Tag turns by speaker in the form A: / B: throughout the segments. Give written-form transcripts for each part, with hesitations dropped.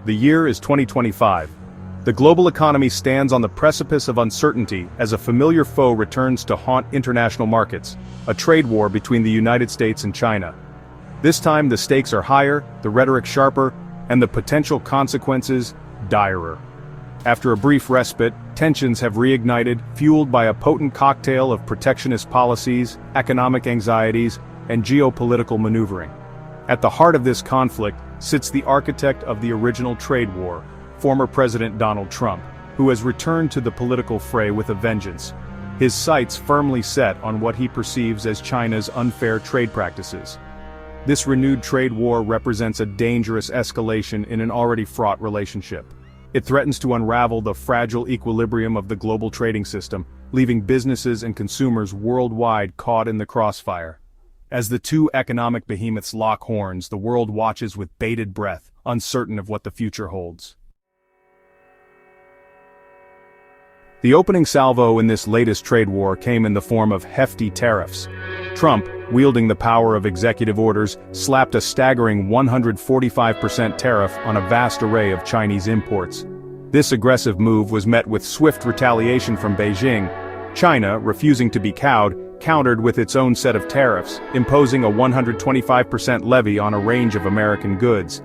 A: The year is 2025. The global economy stands on the precipice of uncertainty as a familiar foe returns to haunt international markets, a trade war between the United States and China. This time the stakes are higher, the rhetoric sharper, and the potential consequences direr. After a brief respite, tensions have reignited, fueled by a potent cocktail of protectionist policies, economic anxieties, and geopolitical maneuvering. At the heart of this conflict sits the architect of the original trade war, former President Donald Trump, who has returned to the political fray with a vengeance, his sights firmly set on what he perceives as China's unfair trade practices. This renewed trade war represents a dangerous escalation in an already fraught relationship. It threatens to unravel the fragile equilibrium of the global trading system, leaving businesses and consumers worldwide caught in the crossfire. As the two economic behemoths lock horns, the world watches with bated breath, uncertain of what the future holds. The opening salvo in this latest trade war came in the form of hefty tariffs. Trump, wielding the power of executive orders, slapped a staggering 145% tariff on a vast array of Chinese imports. This aggressive move was met with swift retaliation from Beijing. China, refusing to be cowed, countered with its own set of tariffs, imposing a 125% levy on a range of American goods.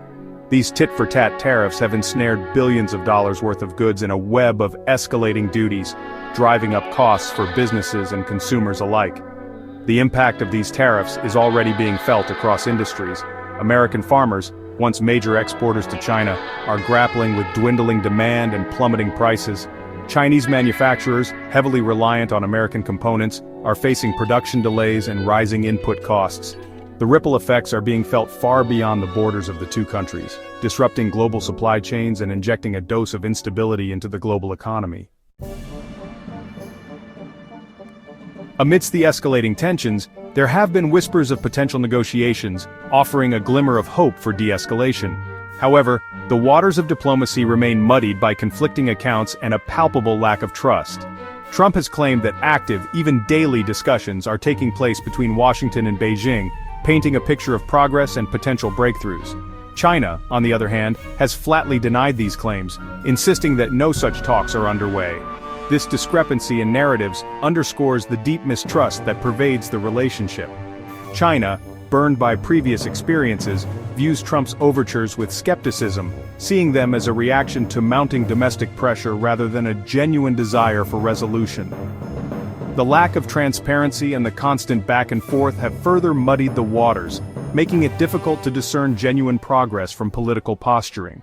A: These tit-for-tat tariffs have ensnared billions of dollars worth of goods in a web of escalating duties, driving up costs for businesses and consumers alike. The impact of these tariffs is already being felt across industries. American farmers, once major exporters to China, are grappling with dwindling demand and plummeting prices. Chinese manufacturers, heavily reliant on American components, are facing production delays and rising input costs. The ripple effects are being felt far beyond the borders of the two countries, disrupting global supply chains and injecting a dose of instability into the global economy. Amidst the escalating tensions, there have been whispers of potential negotiations, offering a glimmer of hope for de-escalation. However, the waters of diplomacy remain muddied by conflicting accounts and a palpable lack of trust. Trump has claimed that active, even daily discussions are taking place between Washington and Beijing, painting a picture of progress and potential breakthroughs. China, on the other hand, has flatly denied these claims, insisting that no such talks are underway. This discrepancy in narratives underscores the deep mistrust that pervades the relationship. China, burned by previous experiences, views Trump's overtures with skepticism, seeing them as a reaction to mounting domestic pressure rather than a genuine desire for resolution. The lack of transparency and the constant back and forth have further muddied the waters, making it difficult to discern genuine progress from political posturing.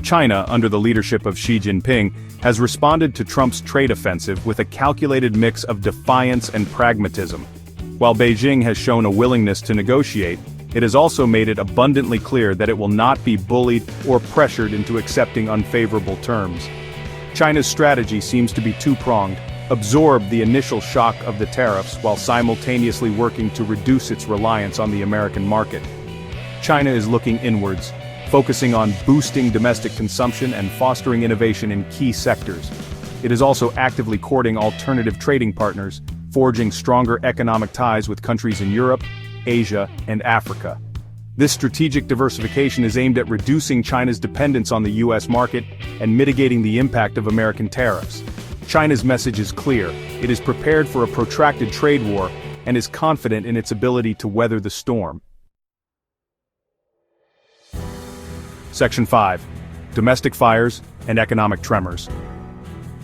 A: China, under the leadership of Xi Jinping, has responded to Trump's trade offensive with a calculated mix of defiance and pragmatism. While Beijing has shown a willingness to negotiate, it has also made it abundantly clear that it will not be bullied or pressured into accepting unfavorable terms. China's strategy seems to be two-pronged: absorb the initial shock of the tariffs while simultaneously working to reduce its reliance on the American market. China is looking inwards, focusing on boosting domestic consumption and fostering innovation in key sectors. It is also actively courting alternative trading partners, forging stronger economic ties with countries in Europe, Asia, and Africa. This strategic diversification is aimed at reducing China's dependence on the U.S. market and mitigating the impact of American tariffs. China's message is clear: it is prepared for a protracted trade war and is confident in its ability to weather the storm. Section 5. Domestic fires and economic tremors.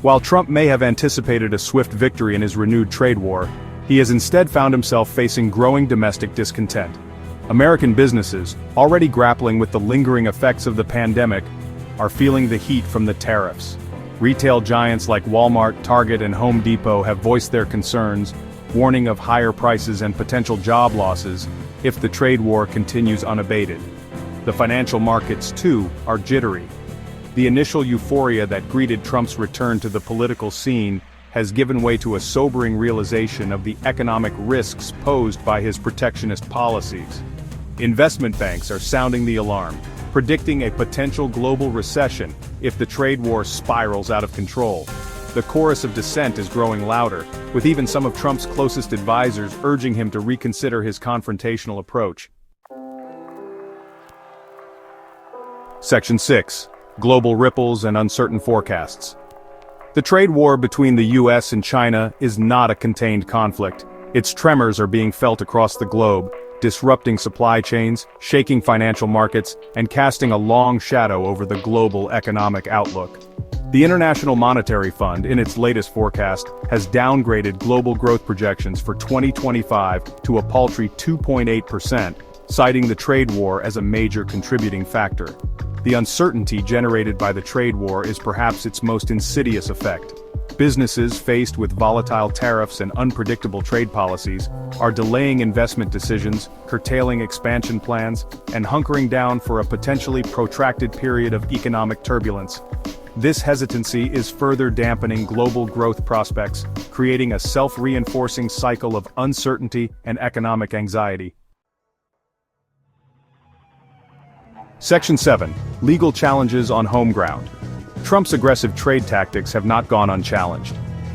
A: While Trump may have anticipated a swift victory in his renewed trade war, he has instead found himself facing growing domestic discontent. American businesses, already grappling with the lingering effects of the pandemic, are feeling the heat from the tariffs. Retail giants like Walmart, Target, and Home Depot have voiced their concerns, warning of higher prices and potential job losses if the trade war continues unabated. The financial markets, too, are jittery. The initial euphoria that greeted Trump's return to the political scene has given way to a sobering realization of the economic risks posed by his protectionist policies. Investment banks are sounding the alarm, predicting a potential global recession if the trade war spirals out of control. The chorus of dissent is growing louder, with even some of Trump's closest advisors urging him to reconsider his confrontational approach. Section 6. Global ripples and uncertain forecasts. The trade war between the US and China is not a contained conflict. Its tremors are being felt across the globe, disrupting supply chains, shaking financial markets, and casting a long shadow over the global economic outlook. The International Monetary Fund, in its latest forecast, has downgraded global growth projections for 2025 to a paltry 2.8%, citing the trade war as a major contributing factor. The uncertainty generated by the trade war is perhaps its most insidious effect. Businesses faced with volatile tariffs and unpredictable trade policies are delaying investment decisions, curtailing expansion plans, and hunkering down for a potentially protracted period of economic turbulence. This hesitancy is further dampening global growth prospects, creating a self-reinforcing cycle of uncertainty and economic anxiety. Section 7. Legal challenges on home ground. Trump's aggressive trade tactics have not gone unchallenged.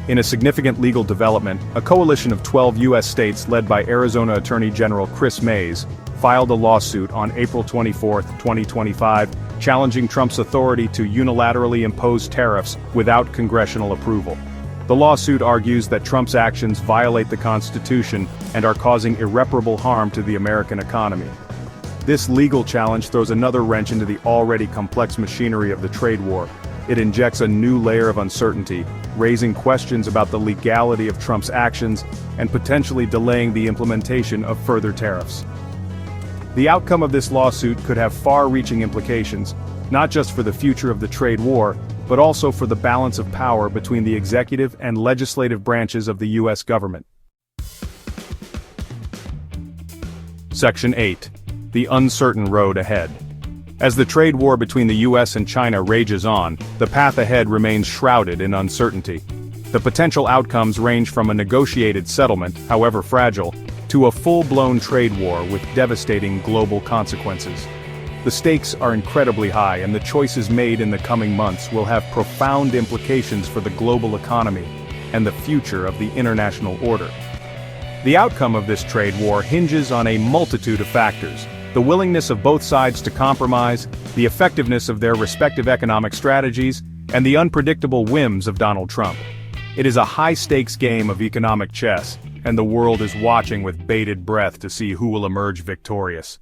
A: In a significant legal development, a coalition of 12 U.S. states led by Arizona Attorney General Chris Mays filed a lawsuit on April 24, 2025, challenging Trump's authority to unilaterally impose tariffs without congressional approval. The lawsuit argues that Trump's actions violate the Constitution and are causing irreparable harm to the American economy. This legal challenge throws another wrench into the already complex machinery of the trade war. It injects a new layer of uncertainty, raising questions about the legality of Trump's actions and potentially delaying the implementation of further tariffs. The outcome of this lawsuit could have far-reaching implications, not just for the future of the trade war, but also for the balance of power between the executive and legislative branches of the U.S. government. Section 8. The uncertain road ahead. As the trade war between the US and China rages on, the path ahead remains shrouded in uncertainty. The potential outcomes range from a negotiated settlement, however fragile, to a full-blown trade war with devastating global consequences. The stakes are incredibly high, and the choices made in the coming months will have profound implications for the global economy and the future of the international order. The outcome of this trade war hinges on a multitude of factors: the willingness of both sides to compromise, the effectiveness of their respective economic strategies, and the unpredictable whims of Donald Trump. It is a high-stakes game of economic chess, and the world is watching with bated breath to see who will emerge victorious.